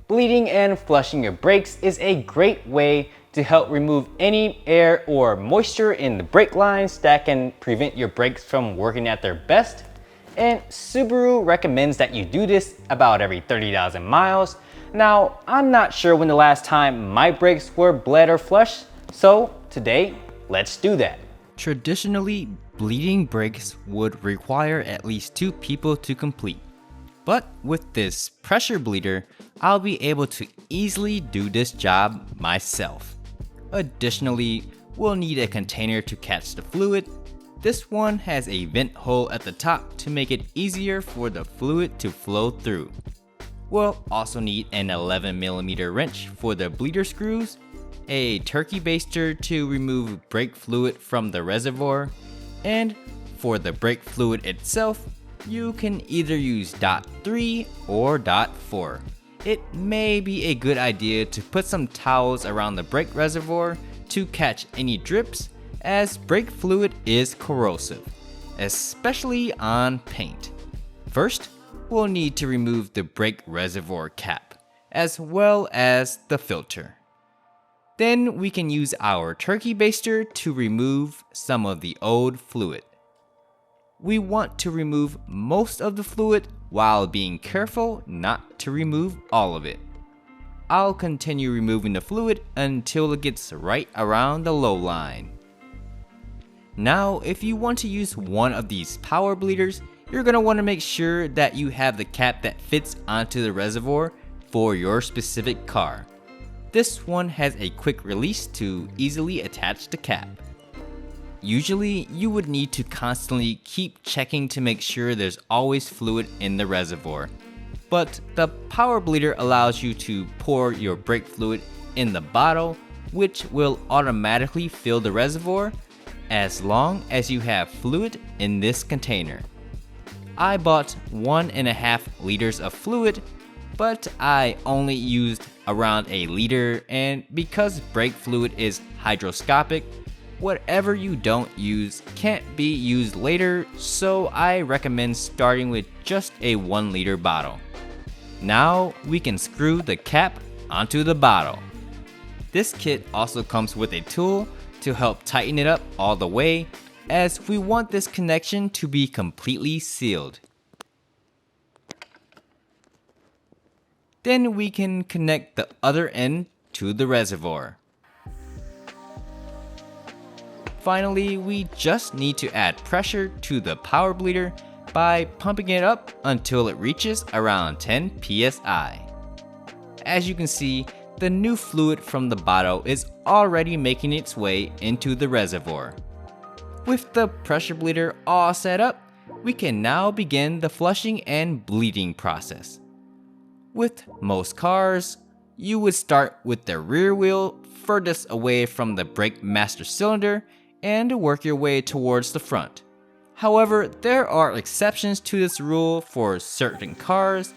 Bleeding and flushing your brakes is a great way to help remove any air or moisture in the brake lines that can prevent your brakes from working at their best. And Subaru recommends that you do this about every 30,000 miles. Now, I'm not sure when the last time my brakes were bled or flushed, so today, let's do that. Traditionally, bleeding brakes would require at least 2 people to complete. But with this pressure bleeder, I'll be able to easily do this job myself. Additionally, we'll need a container to catch the fluid. This one has a vent hole at the top to make it easier for the fluid to flow through. We'll also need an 11mm wrench for the bleeder screws, a turkey baster to remove brake fluid from the reservoir, and for the brake fluid itself, you can either use dot 3 or dot 4. It may be a good idea to put some towels around the brake reservoir to catch any drips, as brake fluid is corrosive, especially on paint. First, we'll need to remove the brake reservoir cap, as well as the filter. Then we can use our turkey baster to remove some of the old fluid. We want to remove most of the fluid while being careful not to remove all of it. I'll continue removing the fluid until it gets right around the low line. Now, if you want to use one of these power bleeders, you're going to want to make sure that you have the cap that fits onto the reservoir for your specific car. This one has a quick release to easily attach the cap. Usually, you would need to constantly keep checking to make sure there's always fluid in the reservoir. But the power bleeder allows you to pour your brake fluid in the bottle, which will automatically fill the reservoir as long as you have fluid in this container. I bought 1.5 liters of fluid, but I only used around a liter, and because brake fluid is hydroscopic, whatever you don't use can't be used later, so I recommend starting with just a 1 liter bottle. Now we can screw the cap onto the bottle. This kit also comes with a tool to help tighten it up all the way, as we want this connection to be completely sealed. Then we can connect the other end to the reservoir. Finally, we just need to add pressure to the power bleeder by pumping it up until it reaches around 10 psi. As you can see, the new fluid from the bottle is already making its way into the reservoir. With the pressure bleeder all set up, we can now begin the flushing and bleeding process. With most cars, you would start with the rear wheel furthest away from the brake master cylinder and work your way towards the front. However, there are exceptions to this rule for certain cars,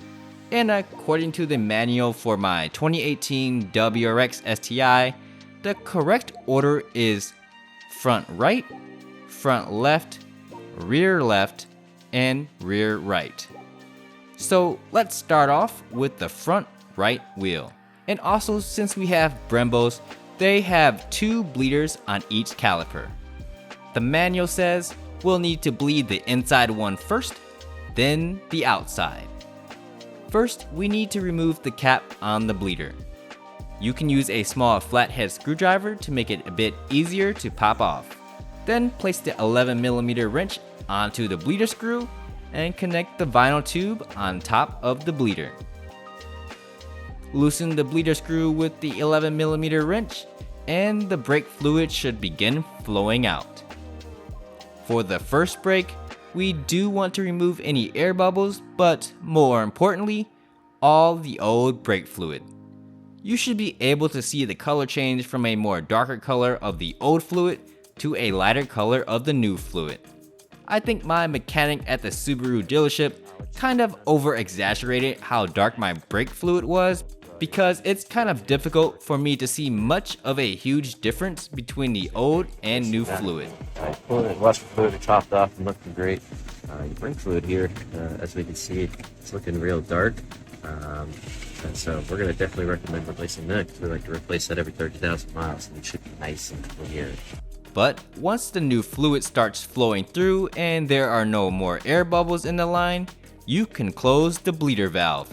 and according to the manual for my 2018 WRX STI, the correct order is front right, front left, and rear right. So let's start off with the front right wheel. And also, since we have Brembos, they have 2 bleeders on each caliper. The manual says we'll need to bleed the inside one first, then the outside. First, we need to remove the cap on the bleeder. You can use a small flathead screwdriver to make it a bit easier to pop off. Then place the 11mm wrench onto the bleeder screw and connect the vinyl tube on top of the bleeder. Loosen the bleeder screw with the 11mm wrench, and the brake fluid should begin flowing out. For the first brake, we do want to remove any air bubbles, but more importantly, all the old brake fluid. You should be able to see the color change from a more darker color of the old fluid to a lighter color of the new fluid. I think my mechanic at the Subaru dealership kind of over-exaggerated how dark my brake fluid was, because it's kind of difficult for me to see much of a huge difference between the old and new fluid. Washer fluid are topped off and looking great. Your brake fluid here, as we can see, it's looking real dark. So we're going to definitely recommend replacing that because we like to replace that every 30,000 miles and it should be nice and clear. But once the new fluid starts flowing through and there are no more air bubbles in the line, you can close the bleeder valve.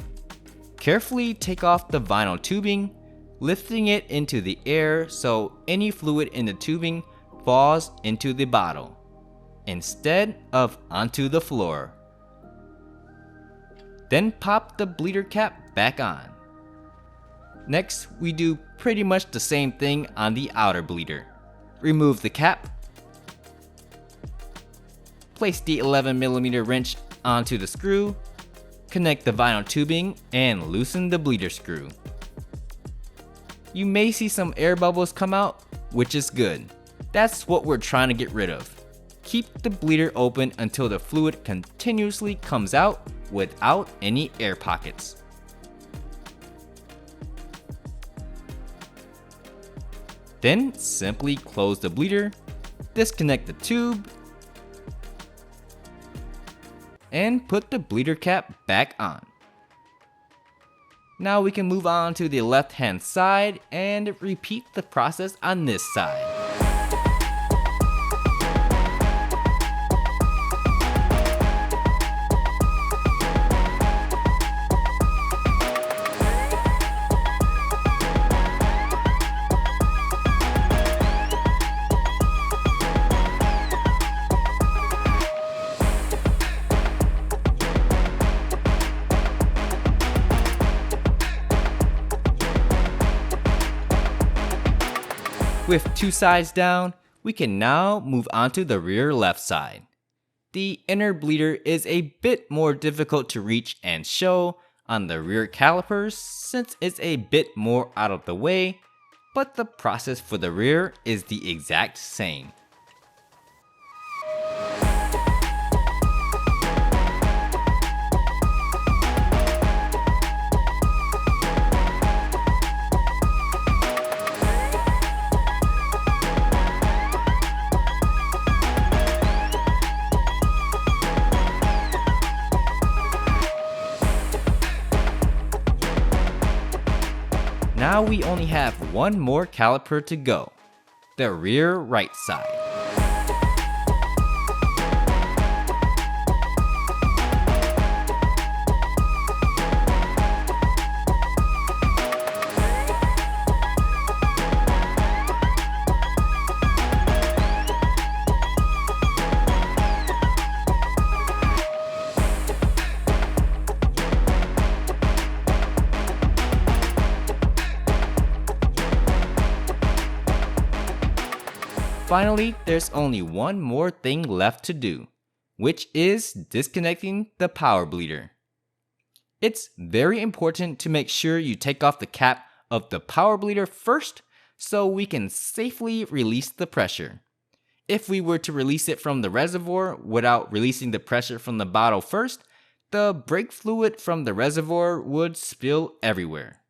Carefully take off the vinyl tubing, lifting it into the air so any fluid in the tubing falls into the bottle, instead of onto the floor. Then pop the bleeder cap back on. Next, we do pretty much the same thing on the outer bleeder. Remove the cap, place the 11mm wrench onto the screw, connect the vinyl tubing, and loosen the bleeder screw. You may see some air bubbles come out, which is good. That's what we're trying to get rid of. Keep the bleeder open until the fluid continuously comes out without any air pockets. Then simply close the bleeder, disconnect the tube, and put the bleeder cap back on. Now we can move on to the left hand side and repeat the process on this side. With two sides down, we can now move on to the rear left side. The inner bleeder is a bit more difficult to reach and show on the rear calipers since it's a bit more out of the way, but the process for the rear is the exact same. Now we only have one more caliper to go, the rear right side. Finally, there's only one more thing left to do, which is disconnecting the power bleeder. It's very important to make sure you take off the cap of the power bleeder first so we can safely release the pressure. If we were to release it from the reservoir without releasing the pressure from the bottle first, the brake fluid from the reservoir would spill everywhere.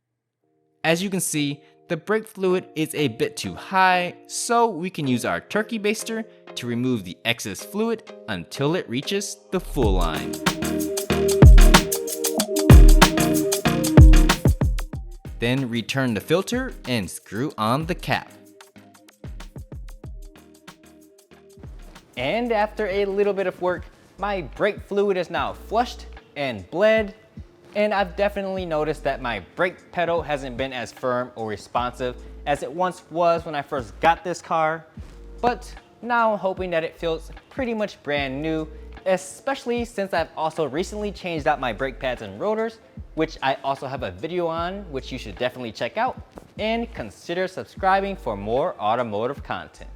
As you can see, the brake fluid is a bit too high, so we can use our turkey baster to remove the excess fluid until it reaches the full line. Then return the filter and screw on the cap. And after a little bit of work, my brake fluid is now flushed and bled, and I've definitely noticed that my brake pedal hasn't been as firm or responsive as it once was when I first got this car, but now I'm hoping that it feels pretty much brand new, especially since I've also recently changed out my brake pads and rotors, which I also have a video on, which you should definitely check out, and consider subscribing for more automotive content.